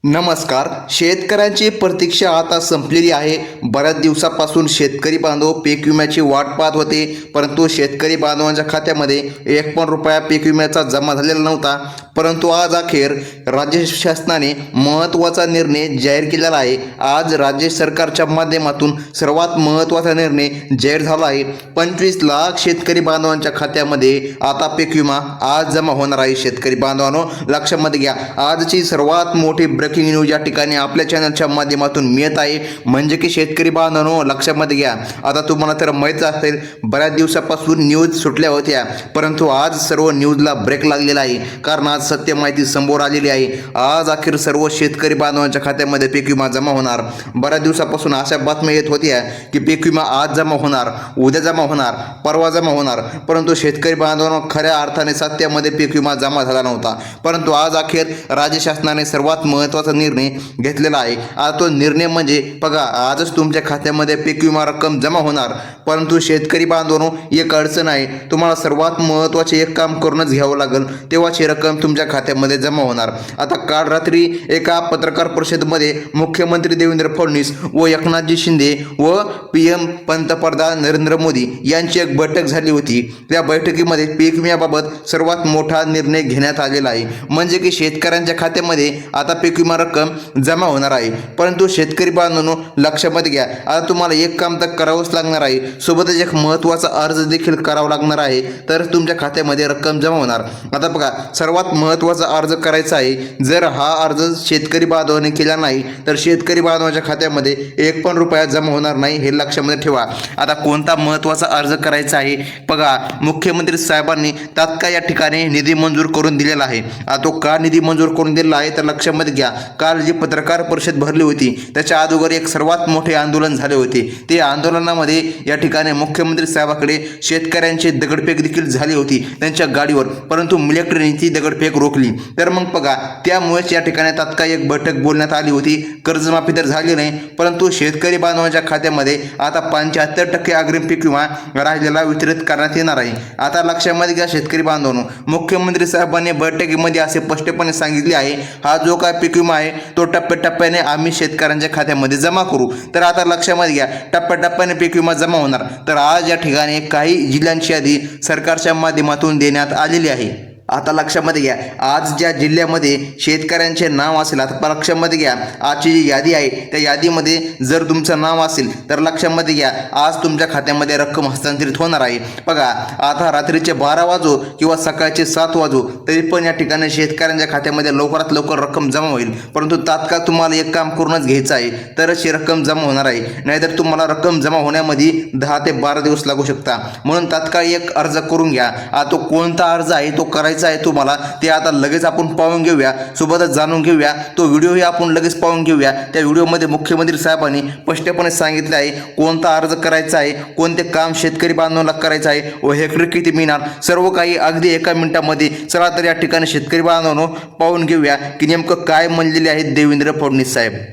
नमस्कार. शेतकऱ्यांची प्रतीक्षा आता संपलेली आहे. बऱ्याच दिवसापासून शेतकरी बांधव पीक विम्याची वाट पाहत होते, परंतु शेतकरी बांधवांच्या खात्यामध्ये एक पण रुपया पीक विम्याचा जमा झालेला नव्हता. परंतु आज अखेर राज्य शासनाने महत्त्वाचा निर्णय जाहीर केलेला आहे. आज राज्य सरकारच्या माध्यमातून सर्वात महत्त्वाचा निर्णय जाहीर झाला आहे. 25 लाख शेतकरी बांधवांच्या खात्यामध्ये आता पीक विमा आज जमा होणार आहे. शेतकरी बांधवांनो, लक्षामध्ये घ्या, आजची सर्वात मोठी ब्रेकिंग न्यूज या ठिकाणी आपल्या चॅनलच्या माध्यमातून मिळत आहे. म्हणजे की शेतकरी बांधवांनो, लक्षामध्ये घ्या, आता तुम्हाला तर माहीत असेल बऱ्याच दिवसापासून न्यूज सुटल्या होत्या, परंतु आज सर्व न्यूजला ब्रेक लागलेला आहे. कारण आज सत्य माहिती समोर आलेली आहे. आज अखेर सर्व शेतकरी बांधवांच्या खात्यामध्ये पीक विमा जमा होणार. बऱ्याच दिवसापासून अशा बातम्या येत होत्या की पीक विमा आज जमा होणार, उद्या जमा होणार, परवा जमा होणार, परंतु शेतकरी बांधवांनो, खऱ्या अर्थाने सत्यामध्ये पीक विमा जमा झाला नव्हता. परंतु आज अखेर राज्य शासनाने सर्वात महत्त्वाचा निर्णय घेतलेला आहे. आता तो निर्णय म्हणजे बघा, आजच तुमच्या खात्यामध्ये पीक विमा रक्कम जमा होणार. परंतु शेतकरी बांधवांनो, एक अडचण आहे. तुम्हाला सर्वात महत्त्वाचे एक काम करूनच घ्यावं लागेल, तेव्हाच ही रक्कम तुमच्या खात्यामध्ये जमा होणार. आता काल रात्री एका पत्रकार परिषदेमध्ये मुख्यमंत्री देवेंद्र फडणवीस व एकनाथजी शिंदे व PM पंतप्रधान नरेंद्र मोदी यांची एक बैठक झाली होती. त्या बैठकीमध्ये पीक विम्याबाबत सर्वात मोठा निर्णय घेण्यात आलेला आहे. म्हणजे की शेतकऱ्यांच्या खात्यामध्ये आता पीक विमा रक्कम जमा होणार आहे. परंतु शेतकरी बांधवांनो, लक्षामध्ये घ्या, आता तुम्हाला एक काम तर करावंच लागणार आहे, सोबतच एक महत्त्वाचा अर्ज देखील करावा लागणार आहे, तर तुमच्या खात्यामध्ये रक्कम जमा होणार. आता बघा, सर्वात महत्त्वाचा अर्ज करायचा आहे. जर हा अर्ज शेतकरी बांधवांनी केला नाही तर शेतकरी बांधवाच्या खात्यामध्ये एक पण रुपया जमा होणार नाही, हे लक्षामध्ये ठेवा. आता कोणता महत्त्वाचा अर्ज करायचा आहे? बघा, मुख्यमंत्री साहेबांनी तात्काळ या ठिकाणी निधी मंजूर करून दिलेला आहे. आता तो का निधी मंजूर करून दिलेला आहे तर लक्षामध्ये घ्या, काल जी पत्रकार परिषद भरली होती त्याच्या अगोदर एक सर्वात मोठे आंदोलन झाले होते. ते आंदोलनामध्ये या ठिकाणी मुख्यमंत्री साहेबाकडे शेतकऱ्यांची दगडफेक देखील झाली होती त्यांच्या गाडीवर, परंतु मिलिटरीने ती दगडफेक रोखली. तर मग बघा, त्यामुळेच या ठिकाणी तात्काळ एक बैठक बोलण्यात आली होती. कर्जमाफी तर झाली नाही, परंतु शेतकरी बांधवांच्या खात्यामध्ये आता 75% अग्रिम पीक विमा राहिलेला वितरित करण्यात येणार आहे. आता लक्षामध्ये घ्या शेतकरी बांधवांनो, मुख्यमंत्री साहेबांनी बैठकीमध्ये असे स्पष्टपणे सांगितले आहे, हा जो काय पीक विमा आहे तो टप्प्याटप्प्याने आम्ही शेतकऱ्यांच्या खात्यामध्ये जमा करू. तर आता लक्षामध्ये घ्या, टप्प्याटप्प्याने पीक विमा जमा होणार. तर आज या ठिकाणी काही जिल्ह्यांची यादी सरकारच्या माध्यमातून देण्यात आलेली आहे. आता लक्षामध्ये घ्या, आज ज्या जिल्ह्यामध्ये शेतकऱ्यांचे नाव असेल, आता लक्षामध्ये घ्या, आजची जी यादी आहे त्या यादीमध्ये जर तुमचं नाव असेल तर लक्षामध्ये घ्या, आज तुमच्या खात्यामध्ये रक्कम हस्तांतरित होणार आहे. बघा, आता रात्रीचे 12 वाजो किंवा सकाळचे 7 वाजो तरी पण या ठिकाणी शेतकऱ्यांच्या खात्यामध्ये लवकरात लवकर रक्कम जमा होईल. परंतु तात्काळ तुम्हाला एक काम करूनच घ्यायचं आहे, तरच ही रक्कम जमा होणार आहे. नाहीतर तुम्हाला रक्कम जमा होण्यामध्ये 10 ते 12 दिवस लागू शकता. म्हणून तात्काळ एक अर्ज करून घ्या. आता तो कोणता अर्ज आहे तो करायचा आहे तुम्हाला, ते आता लगेच आपण पाहून घेऊया, सोबतच जाणून घेऊया. तो व्हिडिओही आपण लगेच पाहून घेऊया. त्या व्हिडिओमध्ये मुख्यमंत्री साहेबांनी स्पष्टपणे सांगितले आहे कोणता अर्ज करायचा आहे, कोणते काम शेतकरी बांधवांना करायचं आहे व हेक्टरी किती मिळणार, सर्व काही अगदी एका मिनिटामध्ये. चला तर या ठिकाणी शेतकरी बांधवांनो पाहून घेऊया की नेमकं काय म्हणलेले आहेत देवेंद्र फडणवीस साहेब.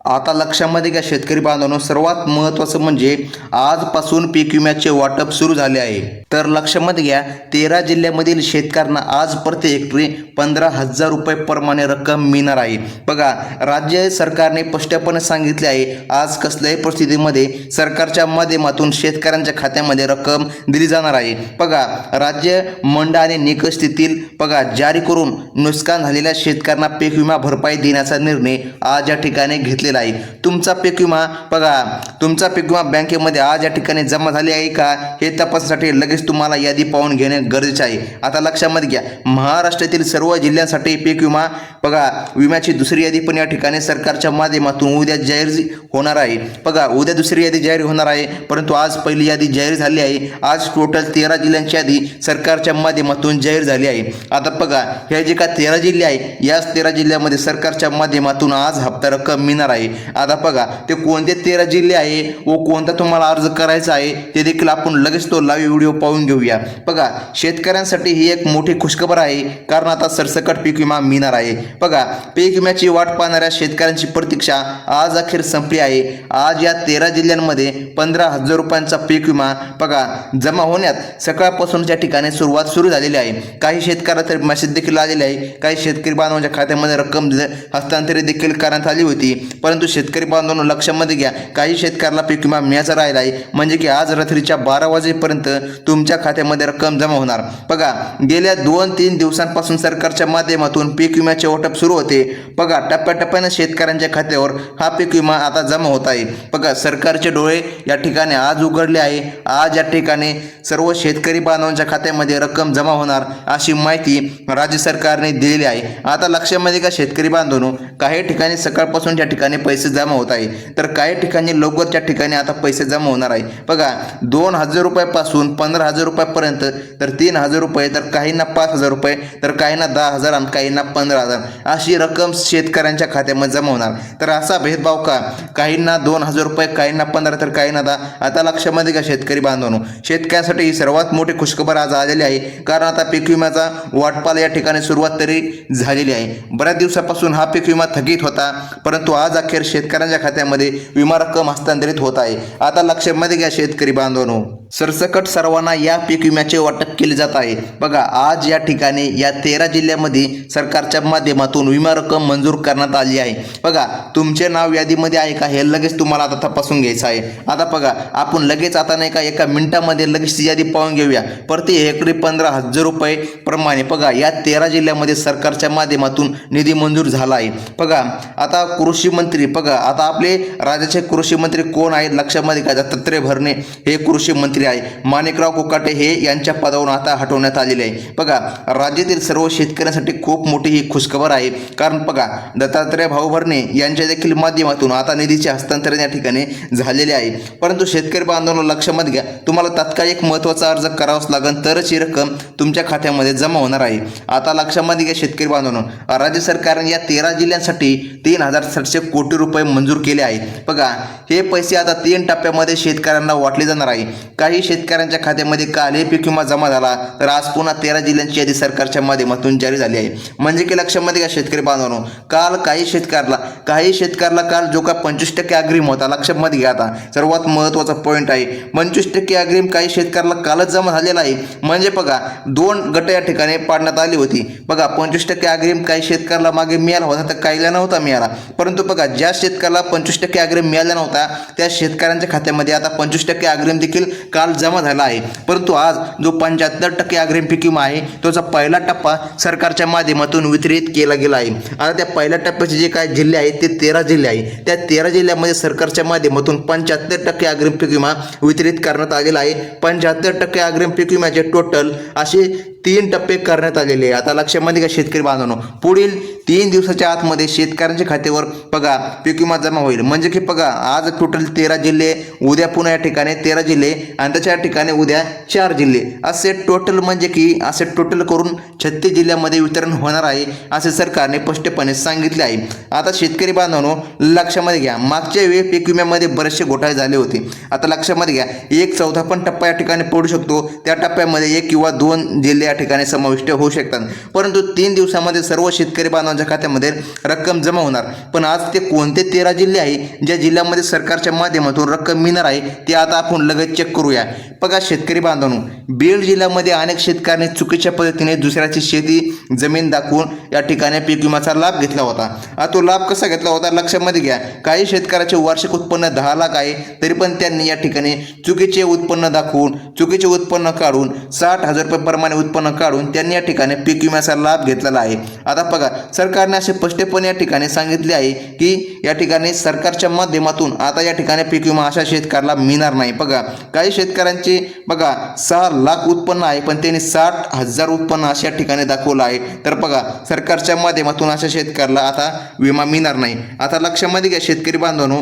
आता लक्षामध्ये घ्या शेतकरी बांधवांनो, सर्वात महत्त्वाचं म्हणजे आजपासून पीक विम्याचे वाटप सुरू झाले आहे. तर लक्षामध्ये घ्या, 13 जिल्ह्यामधील शेतकऱ्यांना आज प्रति हेक्टरी 15,000 रुपये प्रमाणे रक्कम मिळणार आहे. बघा, राज्य सरकारने स्पष्टपणे सांगितले आहे, आज कसल्याही परिस्थितीमध्ये सरकारच्या माध्यमातून शेतकऱ्यांच्या खात्यामध्ये रक्कम दिली जाणार आहे. बघा, राज्य मंड आणि निकष स्थितीतील बघा जारी करून नुकसान झालेल्या शेतकऱ्यांना पीक विमा भरपाई देण्याचा निर्णय आज या ठिकाणी घेतलेला आहे. तुमचा पीक विमा बघा, तुमचा पीक विमा बँकेमध्ये आज या ठिकाणी जमा झाले आहे का हे तपासण्यासाठी लगेच तुम्हाला यादी पाहून घेणे गरजेचे आहे. आता लक्षामध्ये घ्या, महाराष्ट्रातील सर्व जिल्ह्यांसाठी पीक विमा बघा विम्याची दुसरी यादी पण या ठिकाणी सरकारच्या माध्यमातून उद्या जाहीर होणार आहे. बघा, उद्या दुसरी यादी जाहीर होणार आहे, परंतु आज पहिली यादी जाहीर झाली आहे. आज टोटल 13 जिल्ह्यांची यादी सरकारच्या माध्यमातून जाहीर झाली आहे. आता बघा, हे जे का 13 जिल्हे आहे, याच 13 जिल्ह्यामध्ये सरकारच्या माध्यमातून आज हप्ता रक्कम मिळणार आहे. आता बघा ते कोणते 13 जिल्हे आहे व कोणता तुम्हाला अर्ज करायचा आहे ते देखील आपण लगेच तो लाईव्ह व्हिडिओ पाहून घेऊया. बघा शेतकऱ्यांसाठी ही एक मोठी खुशखबर आहे, कारण आता सरसकट पीक विमा मिळणार आहे. बघा पीक विम्याची वाट पाहणाऱ्या शेतकऱ्यांची प्रतीक्षा आज अखेर संपली आहे. आज या 13 जिल्ह्यांमध्ये 15,000 रुपयांचा पीक विमा बघा जमा होण्यात सकाळपासून त्या ठिकाणी सुरुवात सुरू झालेली आहे. काही शेतकऱ्यांना तर मेसेज देखील आलेले आहे. काही शेतकरी बांधवांच्या खात्यामध्ये रक्कम हस्तांतरित देखील करण्यात आली होती. परंतु शेतकरी बांधवांनो लक्षामध्ये घ्या, काही शेतकऱ्याला पीक विमा मिळायचा राहिला आहे, म्हणजे की आज रात्रीच्या 12 वाजेपर्यंत तुमच्या खात्यामध्ये रक्कम जमा होणार. बघा गेल्या 2-3 दिवसांपासून सरकारच्या माध्यमातून पीक विम्याचे वाटप सुरू होते. बघा टप्प्याटप्प्याने शेतकऱ्यांच्या खात्यावर हा पीक विमा आता जमा होत आहे. बघा सरकारचे डोळे या ठिकाणी आज उघडले आहे. आज या ठिकाणी सर्व शेतकरी बांधवांच्या खात्यामध्ये रक्कम जमा होणार अशी माहिती राज्य सरकारने दिलेली आहे. आता लक्षामध्ये का शेतकरी बांधवांनो, काही ठिकाणी सकाळपासून त्या ठिकाणी पैसे जमा होत आहे, तर काही ठिकाणी लवकर त्या ठिकाणी आता पैसे जमा होणार आहे. बघा 2,000 रुपयापासून 15,000 रुपयापर्यंत, तर 3,000 रुपये, तर काहींना 5,000 रुपये, तर काहींना 10,000 आणि काहींना 15,000 अशी रक्कम शेतकऱ्यांच्या खात्यामध्ये जमा होणार. तर असा भेदभाव का? काहींना 2,000 रुपये, काहींना 15, तर काहींना 10. आता लक्षामध्ये का शेतकरी बांधवांनो, शेतकऱ्यांसाठी ही सर्वात मोठी खुशखबर आज आलेली आहे, कारण आता पीक विम्याचा वाटपाला या ठिकाणी सुरुवात तरी झालेली आहे. बऱ्याच दिवसापासून हा पीक विमा थकीत होता, परंतु आज अखेर शेतकऱ्यांच्या खात्यामध्ये विमा रक्कम हस्तांतरित होत आहे. आता लक्षामध्ये घ्या शेतकरी बांधवांनो, सरसकट सर्वांना या पीक विम्याचे वाटप केले जात आहे. बघा आज या ठिकाणी या 13 जिल्ह्यामध्ये सरकारच्या माध्यमातून विमा रक्कम मंजूर करण्यात आली आहे. बघा तुमचे नाव यादीमध्ये आहे का हे लगेच तुम्हाला आता तपासून घ्यायचं आहे. आता बघा आपण लगेच आता नाही का एका मिनिटामध्ये लगेच यादी पाहून घेऊया. प्रति हेक्टरी 15,000 रुपये प्रमाणे बघा या 13 जिल्ह्यामध्ये सरकारच्या माध्यमातून निधी मंजूर झाला आहे. बघा आता कृषी मंत्री, बघा आता आपले राज्याचे कृषी मंत्री कोण आहेत लक्षामध्ये का? दत्तात्रय भरणे हे कृषी मंत्री आहे. माणिकराव कोकाटे हे यांच्या पदावरून आता हटवण्यात आलेले आहे. बघा राज्यातील सर्व शेतकऱ्यांसाठी खूप मोठी ही खुशखबर आहे, कारण बघा दत्तात्रय भाऊ भरणे यांच्या देखील माध्यमातून आता निधीचे हस्तांतरण या ठिकाणी झालेले आहे. परंतु शेतकरी बांधवांनो लक्षामध्ये घ्या, तुम्हाला तात्काळ एक महत्त्वाचा अर्ज करावाच लागेल, तरच ही रक्कम तुमच्या खात्यामध्ये जमा होणार आहे. आता लक्षामध्ये घ्या शेतकरी बांधवांनो, राज्य सरकारने या 13 जिल्ह्यांसाठी 3,700 कोटी रुपये मंजूर केले आहेत. बघा हे पैसे आता 3 टप्प्यामध्ये शेतकऱ्यांना वाटले जाणार आहे. काही शेतकऱ्यांच्या खात्यामध्ये काल हे पीक विमा जमा झाला, तर आज पुन्हा 13 जिल्ह्यांची यादी सरकारच्या माध्यमातून जारी झाली आहे. म्हणजे की लक्षामध्ये घ्या शेतकरी बांधवांनो, काल काही शेतकऱ्याला काल जो का 25% अग्रिम होता, लक्षामध्ये घ्या. आता सर्वात महत्त्वाचा पॉईंट आहे, 25% अग्रिम काही शेतकऱ्याला कालच जमा झालेला आहे. म्हणजे बघा 2 गट या ठिकाणी पाडण्यात आली होती. बघा 25% अग्रिम काही शेतकऱ्याला मागे मिळाला होता, तर काहीला नव्हता मिळाला. परंतु बघा ज्या शेतकऱ्याला 25% अग्रिम मिळाला नव्हता त्या शेतकऱ्यांच्या खात्यामध्ये आता 25% अग्रिम देखील काल जमा झाला आहे. परंतु आज जो 75% अग्रिम पीक विमा आहे त्याचा पहिला टप्पा सरकारच्या माध्यमातून वितरित केला गेला आहे. आता त्या पहिल्या टप्प्याचे जे काही जिल्हे आहेत ते 13 जिल्हे आहेत. त्या 13 जिल्ह्यामध्ये सरकारच्या माध्यमातून 75% अग्रिम पीक विमा वितरित करण्यात आलेला आहे. 75% अग्रिम पीक विम्याचे टोटल असे 3 टप्पे करण्यात आलेले आहे. आता लक्षामध्ये घ्या शेतकरी बांधवांनो, पुढील 3 दिवसाच्या आतमध्ये शेतकऱ्यांच्या खात्यावर बघा पीक विमा जमा होईल. म्हणजे की बघा आज टोटल 13 जिल्हे, उद्या पुन्हा या ठिकाणी 13 जिल्हे आणि त्याच्या ठिकाणी उद्या 4 जिल्हे, असे टोटल म्हणजे की असे टोटल करून 36 जिल्ह्यामध्ये वितरण होणार आहे असे सरकारने स्पष्टपणे सांगितले आहे. आता शेतकरी बांधवांनो लक्षामध्ये घ्या, मागच्या वेळी पीक विम्यामध्ये बरेचसे घोटाळे झाले होते. आता लक्षामध्ये घ्या 1/4 पण टप्पा या ठिकाणी पडू शकतो. त्या टप्प्यामध्ये 1 किंवा 2 जिल्हे या ठिकाणी समाविष्ट होऊ शकतात. परंतु 3 दिवसामध्ये सर्व शेतकरी बांधवांच्या खात्यामध्ये रक्कम जमा होणार. पण आज ते कोणते 13 जिल्हे आहे ज्या जिल्ह्यामध्ये सरकारच्या माध्यमातून रक्कम मिळणार आहे ते आता आपण लगेच चेक करूया. बघा शेतकरी बांधवांनो, बीड जिल्ह्यामध्ये अनेक शेतकऱ्यांनी चुकीच्या पद्धतीने दुसऱ्याची शेती जमीन दाखवून या ठिकाणी पीक विम्याचा लाभ घेतला होता. तो लाभ कसा घेतला होता लक्षामध्ये घ्या. काही शेतकऱ्याचे वार्षिक उत्पन्न 10 लाख आहे, तरी पण त्यांनी या ठिकाणी चुकीचे उत्पन्न दाखवून, चुकीचे उत्पन्न काढून 60,000 रुपये प्रमाणे उत्पन्न काढून त्यांनी या ठिकाणी पीक विम्याचा लाभ घेतलेला आहे. आता बघा सरकारने असे स्पष्टपणे या ठिकाणी सांगितले आहे की या ठिकाणी सरकारच्या माध्यमातून आता या ठिकाणी पीक विमा अशा शेतकऱ्याला मिळणार नाही. बघा काही शेतकऱ्यांचे बघा 6 लाख उत्पन्न आहे, पण त्यांनी 60,000 उत्पन्न अशा ठिकाणी दाखवलं आहे. तर बघा सरकारच्या माध्यमातून अशा शेतकऱ्याला आता विमा मिळणार नाही. आता लक्षामध्ये घ्या शेतकरी बांधवांनो,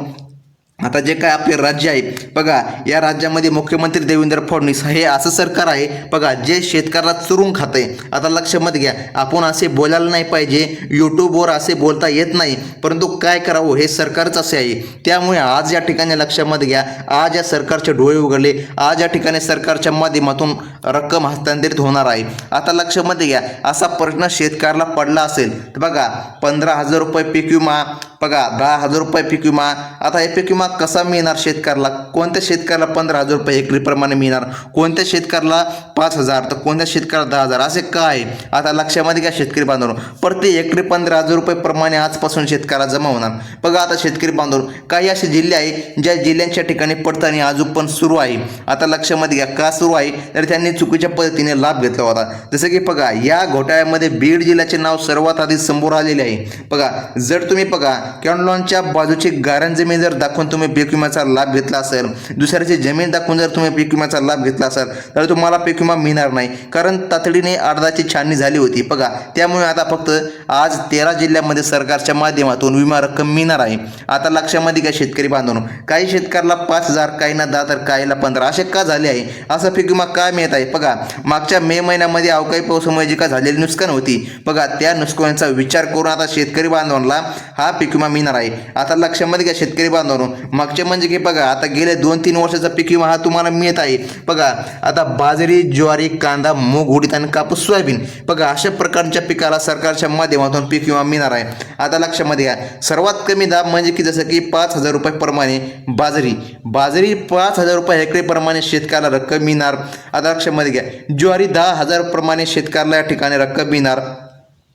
आता जे काय आपले राज्य आहे बघा, या राज्यामध्ये मुख्यमंत्री देवेंद्र फडणवीस हे असं सरकार आहे बघा जे शेतकऱ्याला चुरून खात आहे. आता लक्षामध्ये घ्या, आपण असे बोलायला नाही पाहिजे, यूट्यूबवर असे बोलता येत नाही, परंतु काय करावं हे सरकारच असे आहे. त्यामुळे आज या ठिकाणी लक्षामध्ये घ्या, आज या सरकारचे डोळे उघडले, आज या ठिकाणी सरकारच्या माध्यमातून रक्कम हस्तांतरित होणार आहे. आता लक्षामध्ये घ्या, असा प्रश्न शेतकऱ्याला पडला असेल तर बघा 15,000 रुपये पीक विमा, बघा 10,000 रुपये पीक विमा. आता हे पीक विमा कसा मिळणार शेतकऱ्याला? कोणत्या शेतकऱ्याला 15,000 रुपये एकरीप्रमाणे मिळणार, कोणत्या शेतकऱ्याला 5,000, तर कोणत्या शेतकऱ्याला 10,000, असे काय? आता लक्षामध्ये घ्या शेतकरी बांधव, प्रति एकरी 15,000 रुपये प्रमाणे आजपासून शेतकऱ्याला जमा होणार. बघा आता शेतकरी बांधव, काही असे जिल्हे आहे ज्या जिल्ह्यांच्या ठिकाणी पडताळणी अजून पण सुरू आहे. आता लक्षामध्ये घ्या का सुरू आहे, तर त्यांनी चुकीच्या पद्धतीने लाभ घेतला होता. जसं की बघा या घोटाळ्यामध्ये बीड जिल्ह्याचे नाव सर्वात आधी समोर आलेले आहे. बघा जर तुम्ही बघा कॅनलॉनच्या बाजूची गारण जमीन जर दाखवून तुम्ही पीक विम्याचा लाभ घेतला असेल, दुसऱ्याची जमीन दाखवून जर तुम्ही पीक विम्याचा लाभ घेतला असेल तर तुम्हाला पीक विमा मिळणार नाही, कारण तातडीने अर्जाची छाननी झाली होती. बघा त्यामुळे आता फक्त आज 13 जिल्ह्यामध्ये सरकारच्या माध्यमातून विमा रक्कम मिळणार आहे. आता लक्षामध्ये घ्या शेतकरी बांधवांनो, काही शेतकऱ्याला 5,000, काहींना 10 तर काहीला 15, असे का झाले आहे? असा पीक विमा काय मिळत आहे? बघा मागच्या मे महिन्यामध्ये अवकाळी पावसामुळे जी का झालेली नुकसान होती बघा, त्या नुकसानाचा विचार करून आता शेतकरी बांधवांना हा पीक विमा मिळणार आहे. आता लक्षामध्ये घ्या शेतकरी बांधवांनो, मागचे म्हणजे की बघा आता गेले 2-3 वर्षाचा पीक विमा हा तुम्हाला मिळत आहे. बघा आता बाजरी, ज्वारी, कांदा, मूग, उडीद आणि कापूस, सोयाबीन, बघा अशा प्रकारच्या पिकाला सरकारच्या माध्यमातून पीक विमा मिळणार आहे. आता लक्षामध्ये घ्या, सर्वात कमी दाब म्हणजे की जसं की 5,000 रुपये प्रमाणे बाजरी 5,000 रुपये हेक्टरप्रमाणे शेतकऱ्याला रक्कम मिळणार. आता लक्षामध्ये घ्या, ज्वारी 10,000 प्रमाणे शेतकऱ्याला या ठिकाणी रक्कम मिळणार.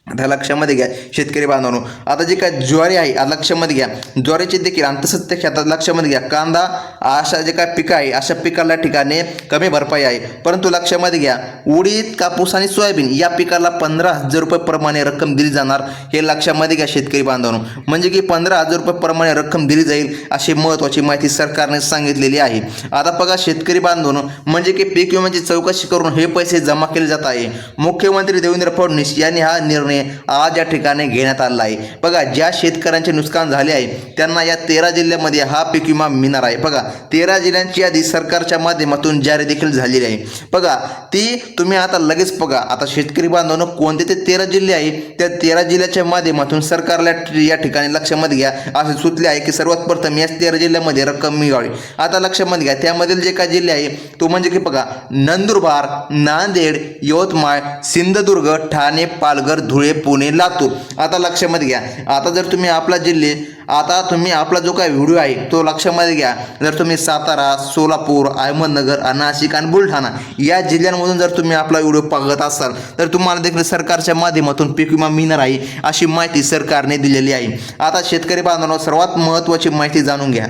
आता लक्षामध्ये घ्या शेतकरी बांधवांनो, आता जे काय ज्वारी आहे आता लक्षामध्ये घ्या, ज्वारीचे देखील आणि तसंच त्या क्षेत्रात लक्षामध्ये घ्या कांदा, अशा जे काय पिकं आहे अशा पिकाला ठिकाणी कमी भरपाई आहे. परंतु लक्षामध्ये घ्या उडीद, कापूस आणि सोयाबीन या पिकाला 15,000 रुपये प्रमाणे रक्कम दिली जाणार. हे लक्षामध्ये घ्या शेतकरी बांधवांनो, म्हणजे की 15,000 रुपये प्रमाणे रक्कम दिली जाईल अशी महत्त्वाची माहिती सरकारने सांगितलेली आहे. आता बघा शेतकरी बांधवांनो, म्हणजे की पीक विम्याची चौकशी करून हे पैसे जमा केले जात आहे. मुख्यमंत्री देवेंद्र फडणवीस यांनी हा निर्णय आज या ठिकाणी घेण्यात आला आहे. बघा ज्या शेतकऱ्यांचे नुकसान झाले आहे त्यांना या 13 जिल्ह्यामध्ये हा पीक विमा मिळणार आहे. बघा 13 जिल्ह्यांची यादी सरकारच्या माध्यमातून जारी देखील झालेली आहे. बघा ती तुम्ही आता लगेच बघा, आता शेतकरी बांधवांनो कोणते ते 13 जिल्हे आहे, त्या 13 जिल्ह्याच्या माध्यमातून सरकारला या ठिकाणी लक्षामध्ये घ्या असे सुचले आहे की सर्वात प्रथम या 13 जिल्ह्यामध्ये रक्कम मिळावी. आता लक्षामध्ये घ्या त्यामधील जे काय जिल्हे आहे तो म्हणजे की बघा नंदुरबार, नांदेड, यवतमाळ, सिंधुदुर्ग, ठाणे, पालघर, धुळे, पुणे, लातूर. आता लक्षामध्ये घ्या, आता जर तुम्ही आपला जिल्हे, आता तुम्ही आपला जो काय व्हिडिओ आहे तो लक्षामध्ये घ्या, जर तुम्ही सातारा, सोलापूर, अहमदनगर, नाशिक आणि बुलढाणा या जिल्ह्यांमधून जर तुम्ही आपला व्हिडिओ पाहत असाल तर तुम्हाला देखील सरकारच्या माध्यमातून पीक विमा मिळणार आहे अशी माहिती सरकारने दिलेली आहे. आता शेतकरी बांधवांनो सर्वात महत्त्वाची माहिती जाणून घ्या.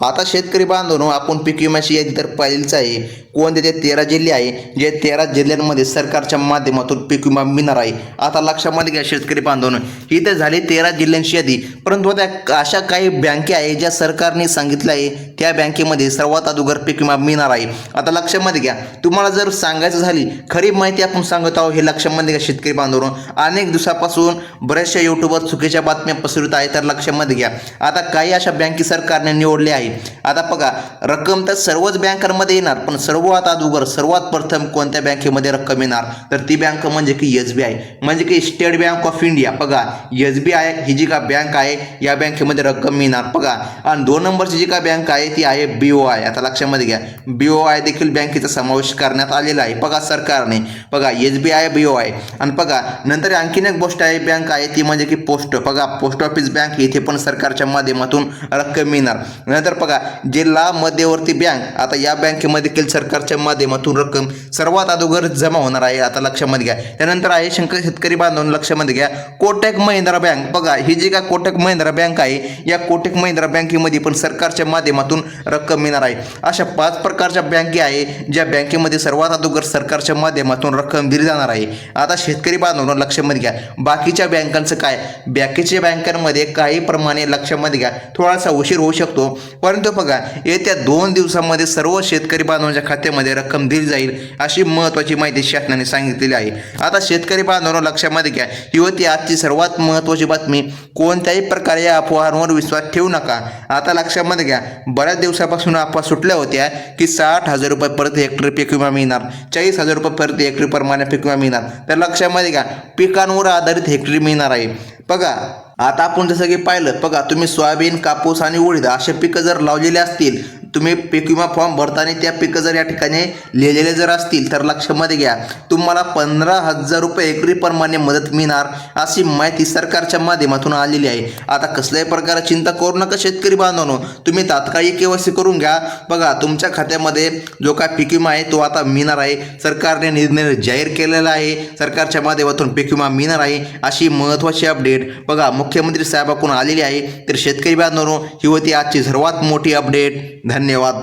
आता शेतकरी बांधवांनो आपण पीक विम्याची यादी तर पाहिलीच आहे. कोणते ते 13 जिल्हे आहे जे 13 जिल्ह्यांमध्ये सरकारच्या माध्यमातून पीक विमा मिळणार आहे. आता लक्षामध्ये घ्या शेतकरी बांधवांनो, ही तर झाली 13 जिल्ह्यांची यादी, परंतु त्या अशा काही बँके आहे ज्या सरकारने सांगितलं आहे त्या बँकेमध्ये सर्वात अगोदर पीक विमा मिळणार आहे. आता लक्षामध्ये घ्या, तुम्हाला जर सांगायचं झाली खरी माहिती आपण सांगत आहोत हे लक्षामध्ये घ्या शेतकरी बांधवांनो. अनेक दिवसापासून बऱ्याचशा यूट्यूबवर चुकीच्या बातम्या पसरत आहेत, तर लक्षामध्ये घ्या आता काही अशा बँके सरकारने निवडल्या आहेत. आता बघा रक्कम तर सर्वच बँकांमध्ये येणार, पण सर्वात अगोदर सर्वात प्रथम कोणत्या बँकेमध्ये रक्कम येणार तर ती बँक म्हणजे की SBI, म्हणजे की स्टेट बँक ऑफ इंडिया. बघा SBI ही जी का बँक आहे या बँकेमध्ये रक्कम मिळणार. बघा आणि 2 नंबरची जी का बँक आहे ती आहे BOI. आता लक्षामध्ये घ्या BOI देखील बँकेचा समावेश करण्यात आलेला आहे बघा सरकारने. बघा SBI, BOI आणि बघा नंतर आणखीन एक गोष्ट आहे बँक आहे ती म्हणजे की पोस्ट. बघा पोस्ट ऑफिस बँक इथे पण सरकारच्या माध्यमातून रक्कम मिळणार. नंतर बघा जिल्हा मध्यवर्ती बँक, आता या बँकेमध्ये देखील सरकारच्या माध्यमातून रक्कम सर्वात अगोदर जमा होणार आहे. आता लक्षामध्ये घ्या. त्यानंतर आहे शेतकरी बांधवांनो लक्षामध्ये घ्या कोटक महिंद्रा बँक. बघा ही जी का कोटक महिंद्रा बँक आहे या कोटक महिंद्रा बँकेमध्ये पण सरकारच्या माध्यमातून रक्कम मिळणार आहे. अशा 5 प्रकारच्या बँके आहे ज्या बँकेमध्ये सर्वात अगोदर सरकारच्या माध्यमातून रक्कम दिली जाणार आहे. आता शेतकरी बांधवांनो लक्षामध्ये घ्या बाकीच्या बँकांचं काय, बाकीच्या बँकांमध्ये काही प्रमाणे लक्षामध्ये घ्या थोडासा उशीर होऊ शकतो, परंतु बघा येत्या 2 दिवसांमध्ये सर्व शेतकरी बांधवांच्या खात्यामध्ये रक्कम दिली जाईल अशी महत्त्वाची माहिती शासनाने सांगितलेली आहे. आता शेतकरी बांधवांनो लक्षामध्ये घ्या, ही होती आजची सर्वात महत्त्वाची बातमी. कोणत्याही प्रकारे या अफवांवर विश्वास ठेवू नका. आता लक्षामध्ये घ्या, बऱ्याच दिवसापासून अफवा सुटल्या होत्या की 60,000 रुपये प्रति हेक्टर पीक विमा मिळणार, 40,000 रुपये प्रति हेक्टरी प्रमाणे पीक विमा मिळणार. तर लक्षामध्ये घ्या, पिकांवर आधारित हेक्टरी मिळणार आहे. बघा आता आपण जसं की पाहिलं, बघा तुम्ही सोयाबीन, कापूस आणि उडीद असे पिकं जर लावलेले असतील, तुम्ही पीक विमा फॉर्म भरताना त्या पिकं जर या ठिकाणी लिहिलेले जर असतील तर लक्षामध्ये घ्या, तुम्हाला 15,000 रुपये एकरी प्रमाणे मदत मिळणार अशी माहिती सरकारच्या माध्यमातून आलेली आहे. आता कसल्याही प्रकारे चिंता करू नका शेतकरी बांधवांनो, तुम्ही तात्काळ KYC करून घ्या. बघा तुमच्या खात्यामध्ये जो काय पीक विमा आहे तो आता मिळणार आहे. सरकारने निर्णय जाहीर केलेला आहे, सरकारच्या माध्यमातून पीक विमा मिळणार आहे अशी महत्त्वाची अपडेट बघा मुख्यमंत्री साहेबांकडून आलेली आहे. तर शेतकरी बांधवांनो, ही होती आजची सर्वात मोठी अपडेट. धन्यवाद.